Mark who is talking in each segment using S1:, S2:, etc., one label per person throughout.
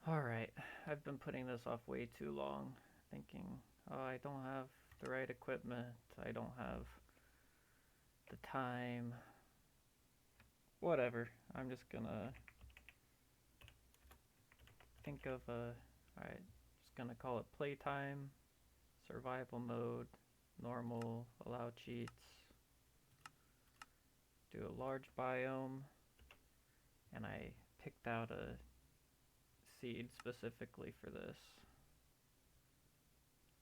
S1: Alright, I've been putting this off way too long, thinking, oh, I don't have the right equipment, I don't have the time, whatever. I'm just gonna think of a, alright, just gonna call it playtime, survival mode, normal, allow cheats, do a large biome, and I picked out a seed specifically for this.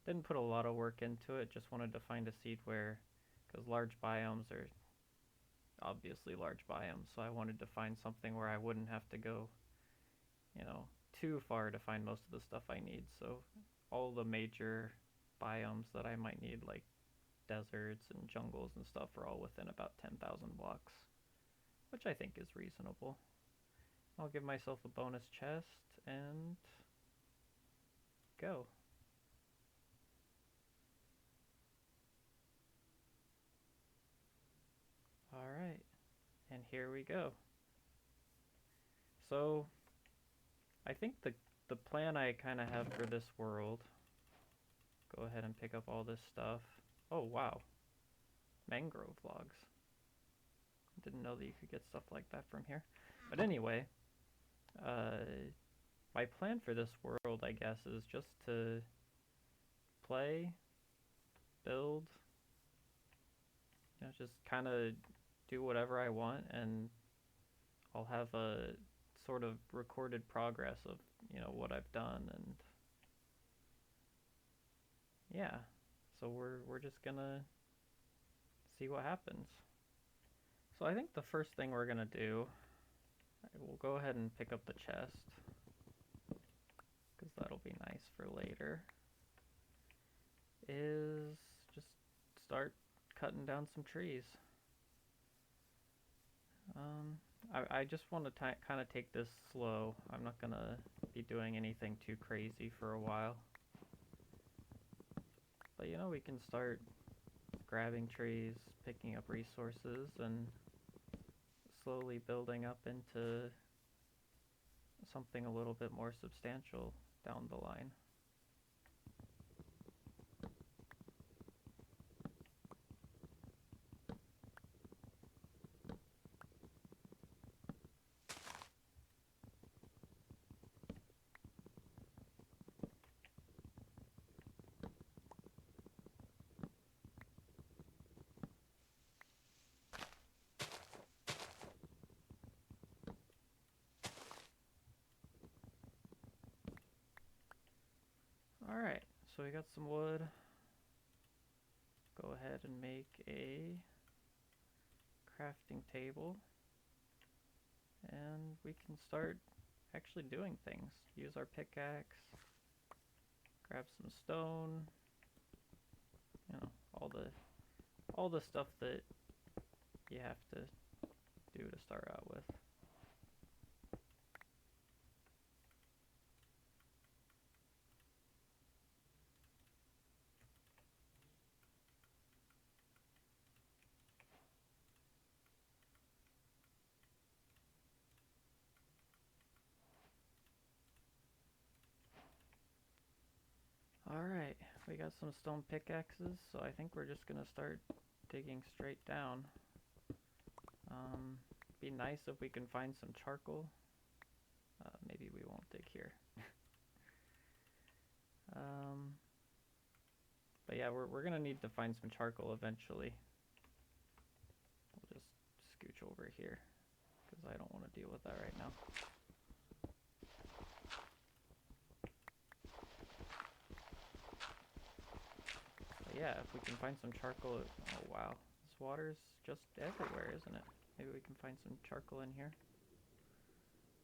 S1: Didn't put a lot of work into it, just wanted to find a seed where, because large biomes are obviously large biomes, so I wanted to find something where I wouldn't have to go, too far to find most of the stuff I need. So all the major biomes that I might need, like deserts and jungles and stuff, are all within about 10,000 blocks, which I think is reasonable. I'll give myself a bonus chest and go. Alright, and here we go. So, I think the plan I kind of have for this world, go ahead and pick up all this stuff. Oh, wow. Mangrove logs. Didn't know that you could get stuff like that from here. But anyway, my plan for this world, I guess, is just to play, build, just kind of do whatever I want, and I'll have a sort of recorded progress of, what I've done, and yeah. So we're just gonna see what happens. So I think the first thing we're gonna do, we'll go ahead and pick up the chest, because that'll be nice for later, is just start cutting down some trees. I just want to kind of take this slow. I'm not going to be doing anything too crazy for a while. But we can start grabbing trees, picking up resources, and slowly building up into something a little bit more substantial down the line. Alright, so we got some wood. Go ahead and make a crafting table. And we can start actually doing things. Use our pickaxe, grab some stone, all the stuff that you have to do to start out with. Alright, we got some stone pickaxes, so I think we're just gonna start digging straight down. Be nice if we can find some charcoal. Maybe we won't dig here. But yeah, we're gonna need to find some charcoal eventually. We'll just scooch over here, because I don't want to deal with that right now. But yeah, if we can find some charcoal, oh wow, this water's just everywhere, isn't it? Maybe we can find some charcoal in here.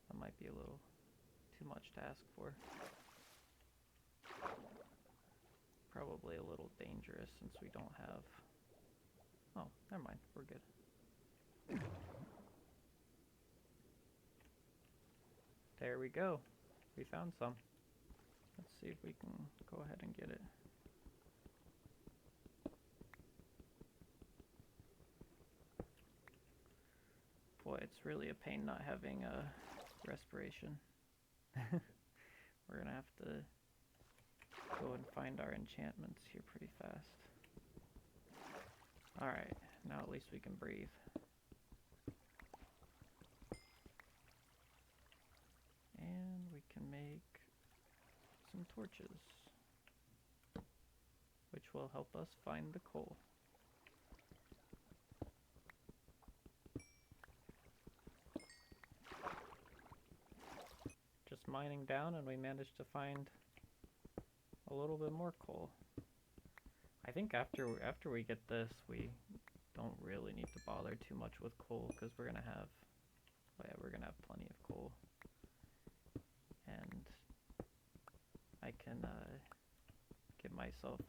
S1: That might be a little too much to ask for. Probably a little dangerous since we don't have... Oh, never mind, we're good. There we go. We found some. Let's see if we can go ahead and get it. Boy, it's really a pain not having respiration. we're gonna have to go and find our enchantments here pretty fast. Alright, now at least we can breathe. And we can make some torches, which will help us find the coal. Just mining down and we managed to find a little bit more coal. I think after we get this, we don't really need to bother too much with coal because we're gonna have, oh yeah, we're gonna have plenty of coal. And I can get myself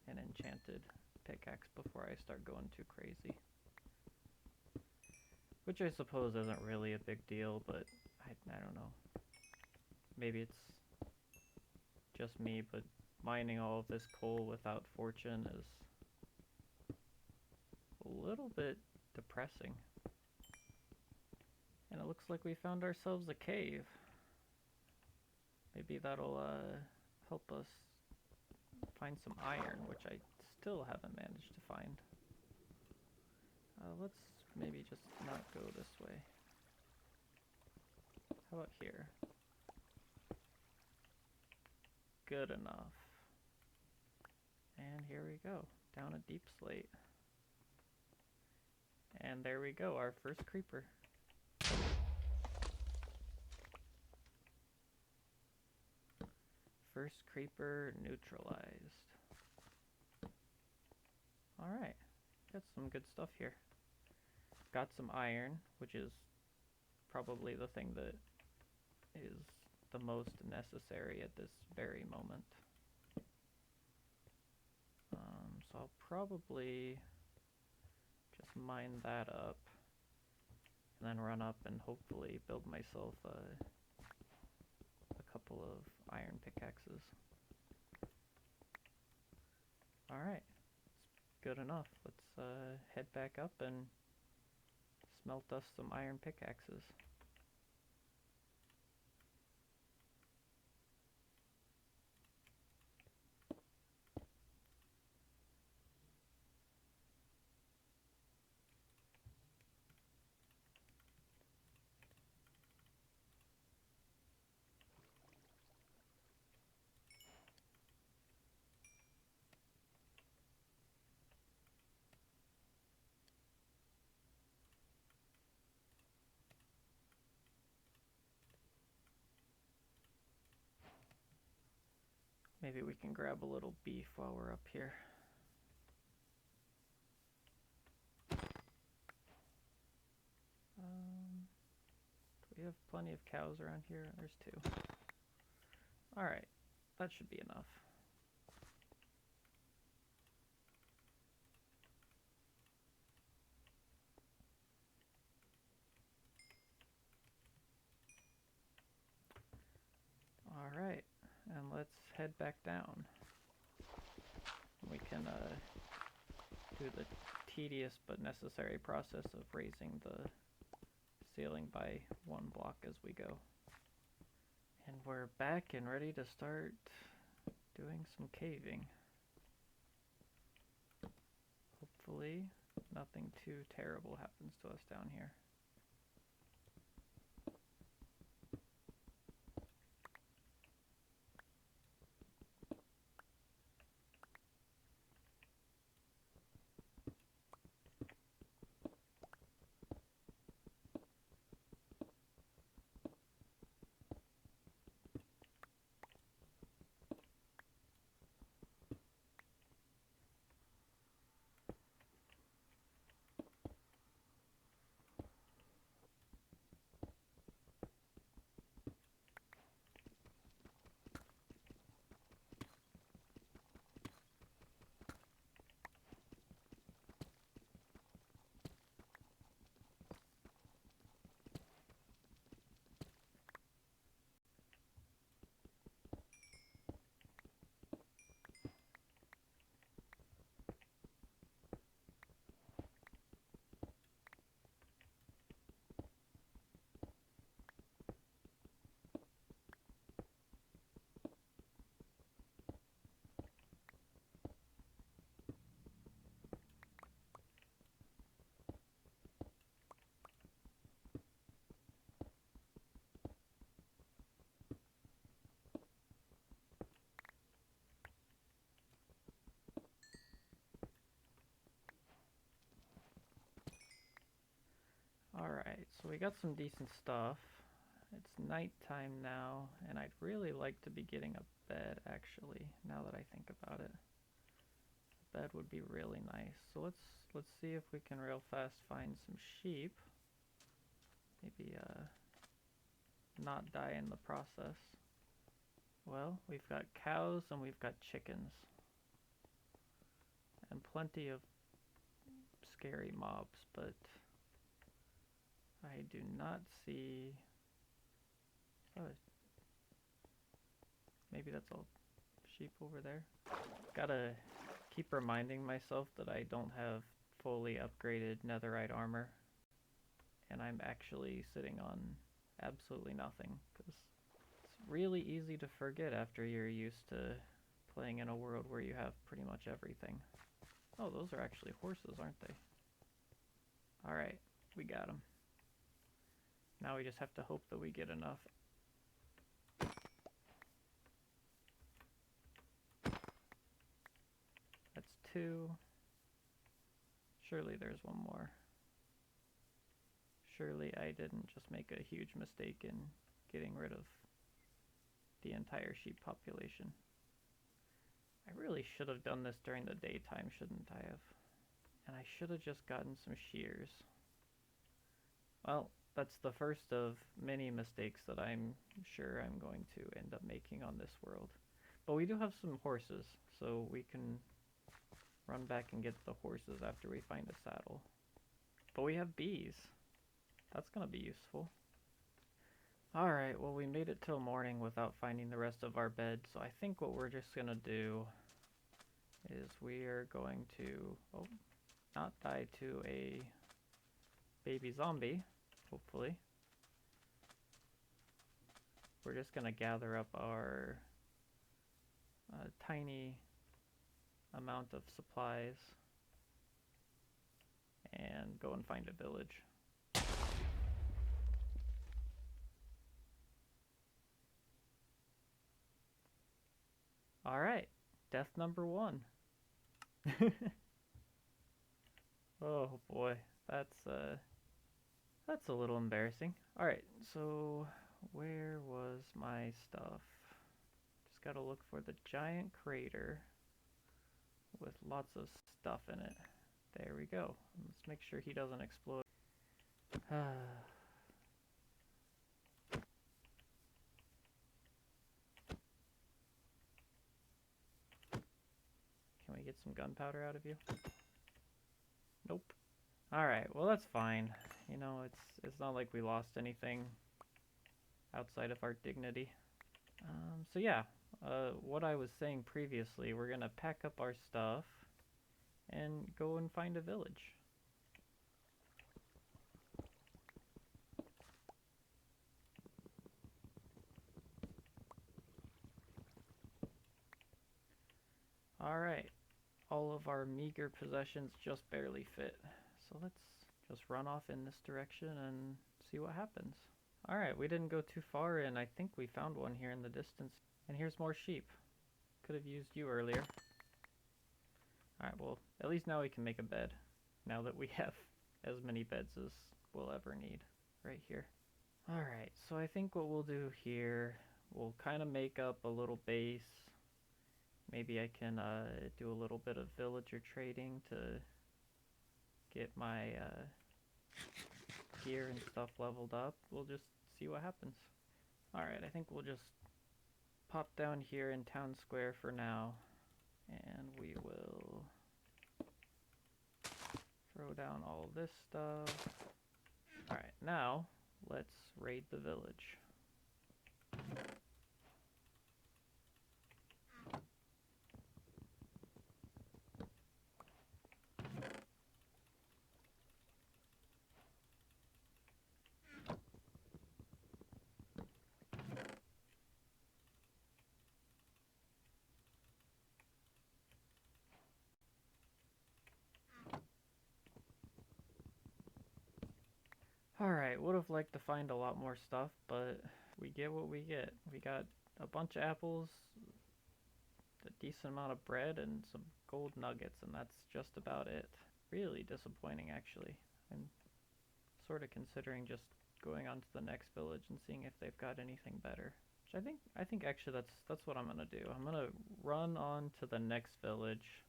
S1: an enchanted pickaxe before I start going too crazy. Which I suppose isn't really a big deal, but I don't know. Maybe it's just me, but mining all of this coal without fortune is a little bit depressing. And it looks like we found ourselves a cave. Maybe that'll help us find some iron, which I still haven't managed to find. Let's maybe just not go this way. How about here? Good enough. And here we go, down a deep slate. And there we go, our first creeper. First creeper neutralized. Alright, got some good stuff here. Got some iron, which is probably the thing that is the most necessary at this very moment. So I'll probably just mine that up and then run up and hopefully build myself a couple of iron pickaxes. Alright, it's good enough. Let's head back up and smelt us some iron pickaxes. Maybe we can grab a little beef while we're up here. Do we have plenty of cows around here? There's 2. Alright, that should be enough. Alright, and let's head back down. We can do the tedious but necessary process of raising the ceiling by 1 block as we go. And we're back and ready to start doing some caving. Hopefully nothing too terrible happens to us down here. So we got some decent stuff. It's nighttime now, and I'd really like to be getting a bed, actually, now that I think about it. A bed would be really nice. So let's see if we can real fast find some sheep. Maybe not die in the process. Well, we've got cows and we've got chickens. And plenty of scary mobs, but I do not see... Oh, maybe that's all sheep over there. Gotta keep reminding myself that I don't have fully upgraded netherite armor. And I'm actually sitting on absolutely nothing, because it's really easy to forget after you're used to playing in a world where you have pretty much everything. Oh, those are actually horses, aren't they? Alright, we got them. Now we just have to hope that we get enough. That's 2. Surely there's one more. Surely I didn't just make a huge mistake in getting rid of the entire sheep population. I really should have done this during the daytime, shouldn't I have? And I should have just gotten some shears. Well, that's the first of many mistakes that I'm sure I'm going to end up making on this world. But we do have some horses, so we can run back and get the horses after we find a saddle. But we have bees. That's gonna be useful. Alright, well we made it till morning without finding the rest of our bed, so I think what we're just gonna do is we are going to, not die to a baby zombie, hopefully. We're just gonna gather up our tiny amount of supplies and go and find a village. Alright, death number 1. Oh boy, that's a little embarrassing. Alright, so where was my stuff? Just gotta look for the giant crater with lots of stuff in it. There we go. Let's make sure he doesn't explode. Can we get some gunpowder out of you? Nope. Alright, well that's fine. You know, it's not like we lost anything outside of our dignity. So yeah, what I was saying previously, we're gonna pack up our stuff and go and find a village. Alright, all of our meager possessions just barely fit. So let's just run off in this direction and see what happens. Alright, we didn't go too far and I think we found one here in the distance. And here's more sheep. Could have used you earlier. Alright, well, at least now we can make a bed. Now that we have as many beds as we'll ever need. Right here. Alright, so I think what we'll do here, we'll kind of make up a little base. Maybe I can do a little bit of villager trading to get my gear and stuff leveled up. We'll just see what happens. Alright, I think we'll just pop down here in town square for now, and we will throw down all this stuff. Alright, now let's raid the village. Alright, would have liked to find a lot more stuff, but we get what we get. We got a bunch of apples, a decent amount of bread, and some gold nuggets, and that's just about it. Really disappointing, actually. I'm sort of considering just going on to the next village and seeing if they've got anything better. Which I think actually that's what I'm gonna do. I'm gonna run on to the next village,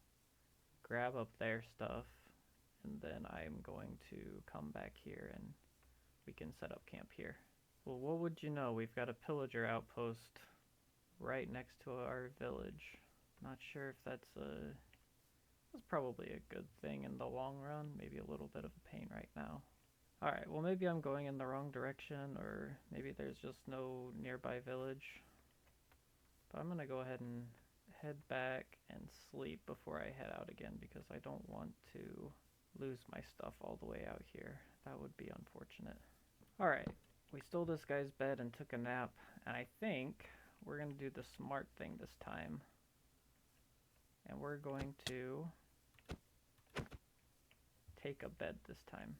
S1: grab up their stuff, and then I'm going to come back here and we can set up camp here. Well, what would you know? We've got a pillager outpost right next to our village. Not sure if that's probably a good thing in the long run. Maybe a little bit of a pain right now. Alright, well maybe I'm going in the wrong direction, or maybe there's just no nearby village. But I'm gonna go ahead and head back and sleep before I head out again, because I don't want to lose my stuff all the way out here. That would be unfortunate. Alright, we stole this guy's bed and took a nap, and I think we're gonna do the smart thing this time. And we're going to take a bed this time.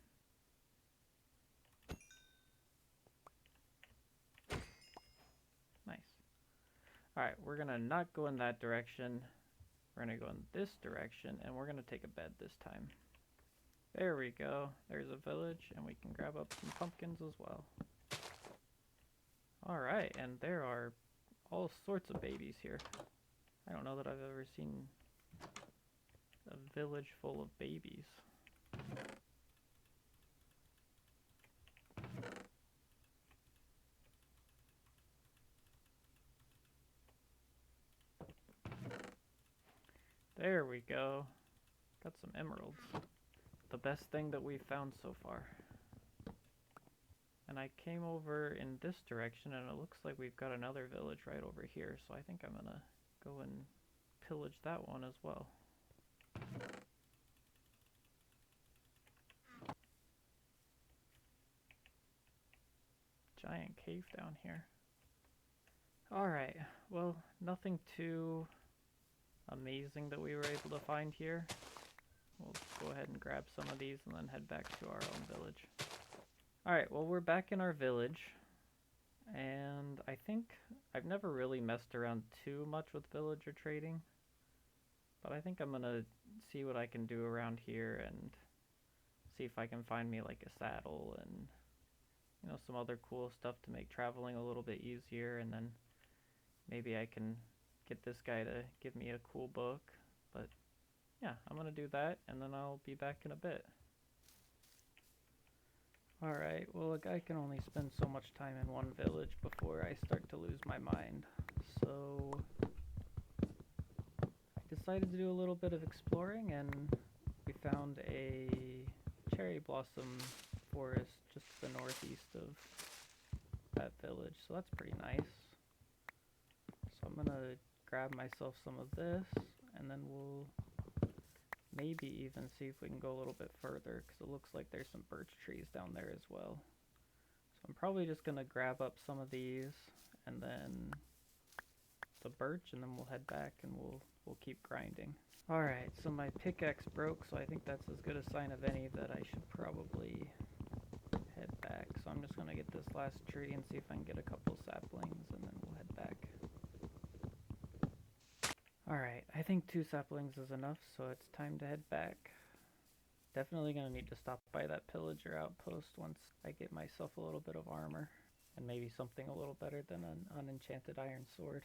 S1: Nice. Alright, we're gonna not go in that direction. We're gonna go in this direction, and we're gonna take a bed this time. There we go. There's a village, and we can grab up some pumpkins as well. Alright, and there are all sorts of babies here. I don't know that I've ever seen a village full of babies. There we go. Got some emeralds. The best thing that we've found so far. And I came over in this direction, and it looks like we've got another village right over here, so I think I'm gonna go and pillage that one as well. Giant cave down here. Alright, well, nothing too amazing that we were able to find here. We'll go ahead and grab some of these and then head back to our own village. Alright, well we're back in our village, and I think I've never really messed around too much with villager trading, but I think I'm gonna see what I can do around here and see if I can find me like a saddle and, you know, some other cool stuff to make traveling a little bit easier, and then maybe I can get this guy to give me a cool book. But yeah, I'm gonna do that, and then I'll be back in a bit. Alright, well a guy can only spend so much time in one village before I start to lose my mind. So I decided to do a little bit of exploring, and we found a cherry blossom forest just to the northeast of that village, so that's pretty nice. So I'm gonna grab myself some of this, and then we'll maybe even see if we can go a little bit further, because it looks like there's some birch trees down there as well. So I'm probably just gonna grab up some of these and then the birch, and then we'll head back and we'll keep grinding. Alright, so my pickaxe broke, so I think that's as good a sign of any that I should probably head back. So I'm just gonna get this last tree and see if I can get a couple saplings, and then we'll head back. Alright, I think 2 saplings is enough, so it's time to head back. Definitely gonna need to stop by that pillager outpost once I get myself a little bit of armor, and maybe something a little better than an unenchanted iron sword.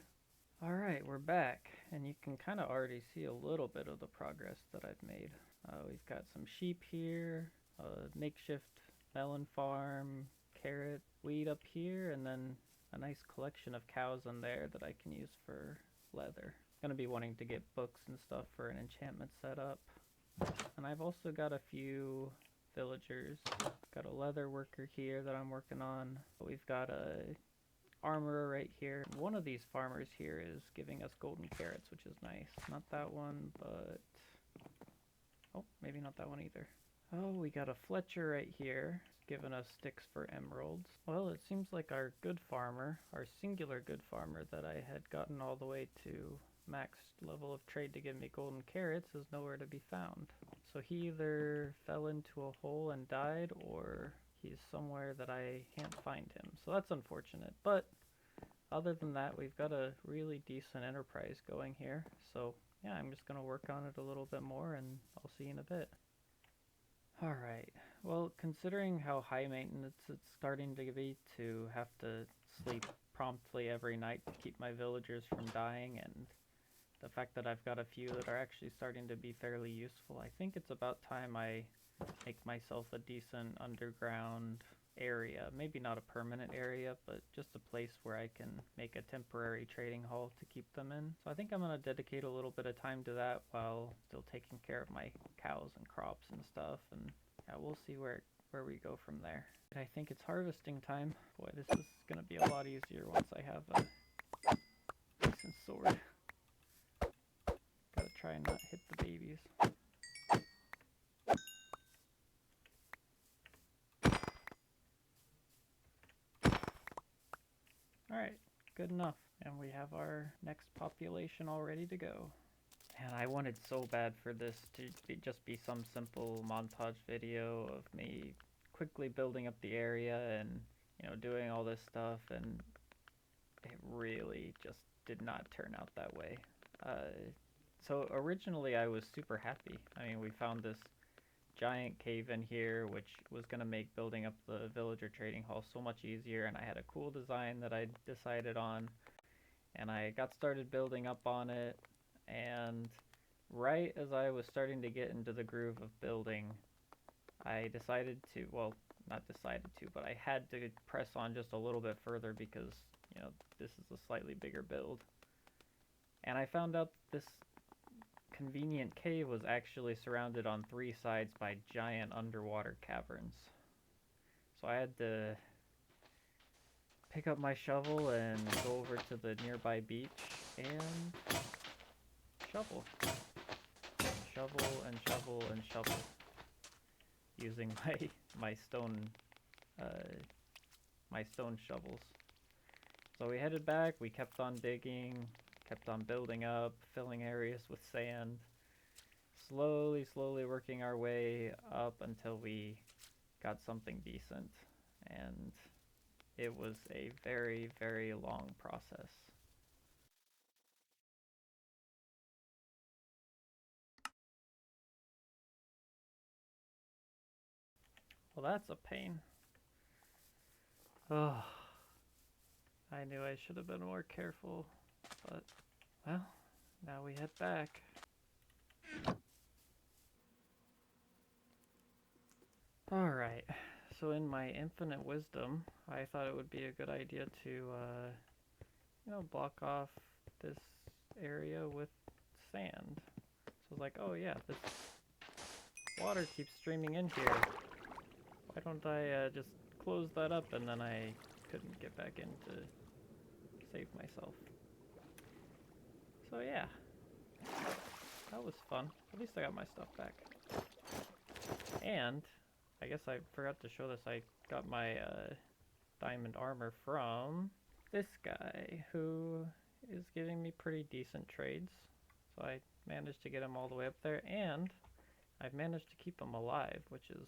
S1: Alright, we're back, and you can kind of already see a little bit of the progress that I've made. We've got some sheep here, a makeshift melon farm, carrot, wheat up here, and then a nice collection of cows in there that I can use for leather. Gonna be wanting to get books and stuff for an enchantment setup. And I've also got a few villagers. Got a leather worker here that I'm working on. We've got a armorer right here. One of these farmers here is giving us golden carrots, which is nice. Not that one, but oh, maybe not that one either. Oh, we got a Fletcher right here, giving us sticks for emeralds. Well, it seems like our good farmer, our singular good farmer that I had gotten all the way to max level of trade to give me golden carrots, is nowhere to be found. So he either fell into a hole and died, or he's somewhere that I can't find him. So that's unfortunate, but other than that, we've got a really decent enterprise going here. So yeah, I'm just gonna work on it a little bit more, and I'll see you in a bit. Alright, Well, considering how high maintenance it's starting to be to have to sleep promptly every night to keep my villagers from dying, and the fact that I've got a few that are actually starting to be fairly useful, I think it's about time I make myself a decent underground area. Maybe not a permanent area, but just a place where I can make a temporary trading hall to keep them in. So I think I'm going to dedicate a little bit of time to that while still taking care of my cows and crops and stuff. And yeah, we'll see where we go from there. I think it's harvesting time. Boy, this is going to be a lot easier once I have a decent sword. Gotta try and not hit the babies. Alright, good enough. And we have our next population all ready to go. And I wanted so bad for this to just be some simple montage video of me quickly building up the area and, doing all this stuff, and it really just did not turn out that way. So originally I was super happy. I mean, we found this giant cave in here, which was going to make building up the villager trading hall so much easier, and I had a cool design that I decided on, and I got started building up on it, and right as I was starting to get into the groove of building, I decided to, well, not decided to, but I had to press on just a little bit further because, this is a slightly bigger build. And I found out this convenient cave was actually surrounded on 3 sides by giant underwater caverns. So I had to pick up my shovel and go over to the nearby beach and shovel. Shovel and shovel and shovel. Using my stone shovels. So we headed back, we kept on digging, kept on building up, filling areas with sand, slowly working our way up until we got something decent. And it was a very, very long process. Well, that's a pain. Oh, I knew I should have been more careful, but, well, now we head back. Alright, so in my infinite wisdom, I thought it would be a good idea to, block off this area with sand. So I was like, oh yeah, this water keeps streaming in here. Why don't I just close that up? And then I couldn't get back in to save myself. So yeah, that was fun. At least I got my stuff back. And I guess I forgot to show this. I got my diamond armor from this guy who is giving me pretty decent trades. So I managed to get him all the way up there, and I've managed to keep him alive, which is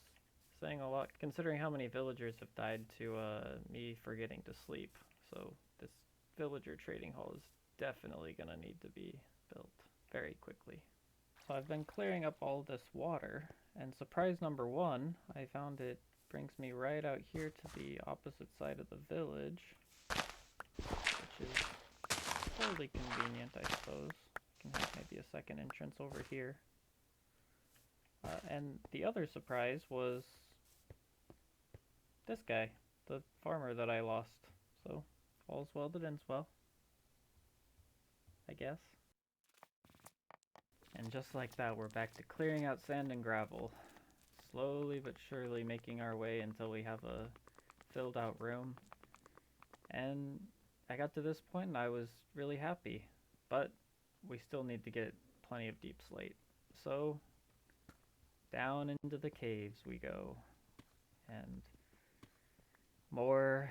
S1: saying a lot considering how many villagers have died to me forgetting to sleep. So this villager trading hall is definitely going to need to be built very quickly. So I've been clearing up all this water, and surprise number one, I found it brings me right out here to the opposite side of the village, which is totally convenient, I suppose. Can have maybe a second entrance over here. And the other surprise was this guy, the farmer that I lost. So, all's well that ends well, I guess. And just like that, we're back to clearing out sand and gravel. Slowly but surely making our way until we have a filled out room. And I got to this point and I was really happy. But we still need to get plenty of deep slate. So, down into the caves we go. And more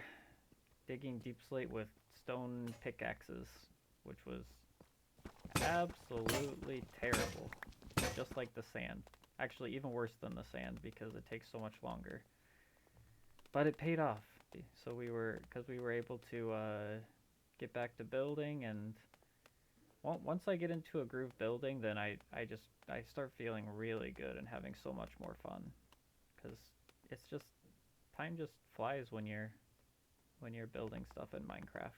S1: digging deep slate with stone pickaxes, which was absolutely terrible. Just like the sand. Actually, even worse than the sand because it takes so much longer. But it paid off. So because we were able to get back to building, and once I get into a groove building, then I start feeling really good and having so much more fun. Because it's just time just flies when you're building stuff in Minecraft.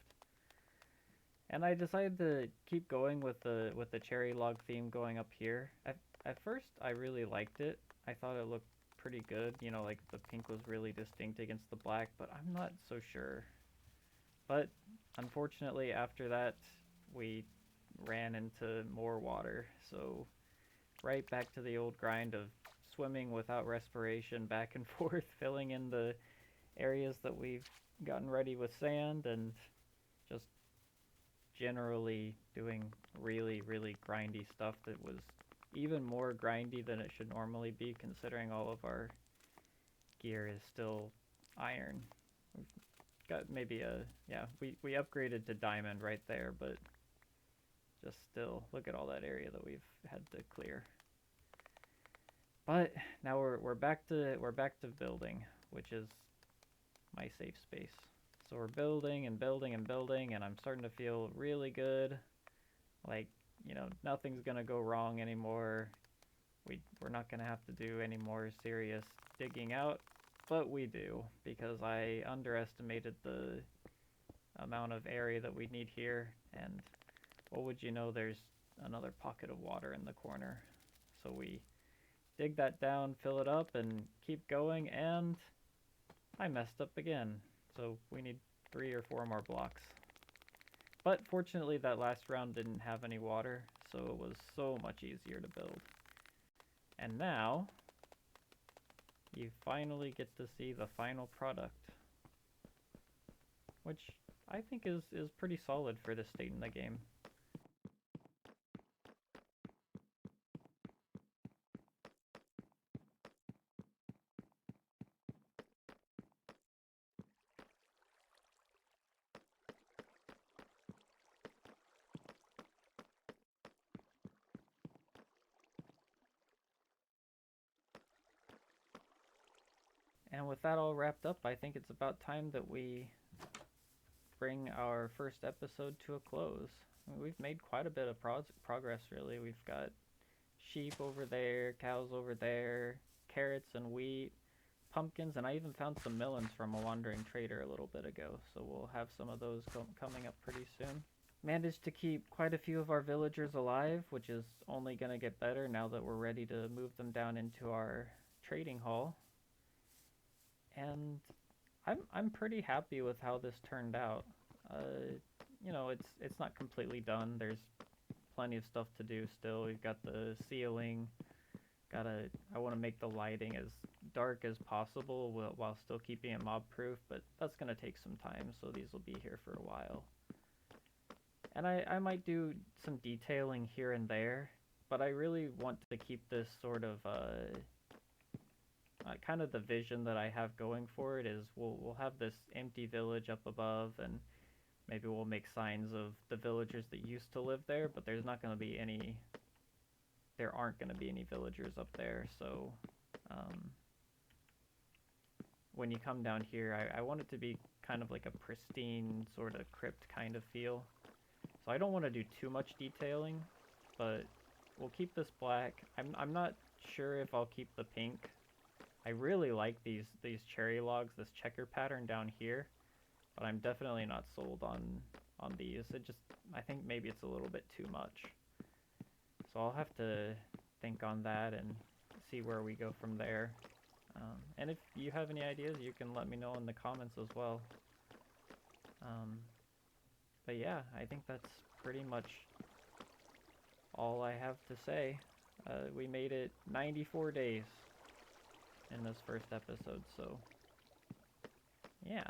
S1: And I decided to keep going with the cherry log theme going up here. At first, I really liked it. I thought it looked pretty good. You know, like the pink was really distinct against the black, but I'm not so sure. But unfortunately, after that, we ran into more water. So right back to the old grind of swimming without respiration back and forth, filling in the areas that we've gotten ready with sand and just generally doing really, really grindy stuff that was even more grindy than it should normally be, considering all of our gear is still iron. We've got maybe a, yeah, we upgraded to diamond right there, but just still, look at all that area that we've had to clear. But now we're back to building, which is my safe space. So we're building and building and building, and I'm starting to feel really good. Like, you know, nothing's gonna go wrong anymore. We're not gonna have to do any more serious digging out, but we do, because I underestimated the amount of area that we need here, and what would you know, there's another pocket of water in the corner. So we dig that down, fill it up, and keep going, and I messed up again. So we need 3 or 4 more blocks. But fortunately that last round didn't have any water, so it was so much easier to build. And now, you finally get to see the final product, which I think is pretty solid for this state in the game. And with that all wrapped up, I think it's about time that we bring our first episode to a close. I mean, we've made quite a bit of progress, really. We've got sheep over there, cows over there, carrots and wheat, pumpkins, and I even found some melons from a wandering trader a little bit ago. So we'll have some of those coming up pretty soon. Managed to keep quite a few of our villagers alive, which is only going to get better now that we're ready to move them down into our trading hall. And I'm pretty happy with how this turned out. You know, it's not completely done. There's plenty of stuff to do still. We've got the ceiling. I want to make the lighting as dark as possible while still keeping it mob proof, but that's gonna take some time. So these will be here for a while. And I might do some detailing here and there, but I really want to keep this sort of kind of the vision that I have going for it is we'll have this empty village up above, and maybe we'll make signs of the villagers that used to live there, but there aren't going to be any villagers up there. So when you come down here, I want it to be kind of like a pristine sort of crypt kind of feel. So I don't want to do too much detailing, but we'll keep this black. I'm not sure if I'll keep the pink. I really like these cherry logs, this checker pattern down here, but I'm definitely not sold on these. I think maybe it's a little bit too much. So I'll have to think on that and see where we go from there. And if you have any ideas, you can let me know in the comments as well. But yeah, I think that's pretty much all I have to say. We made it 94 days in this first episode, so yeah.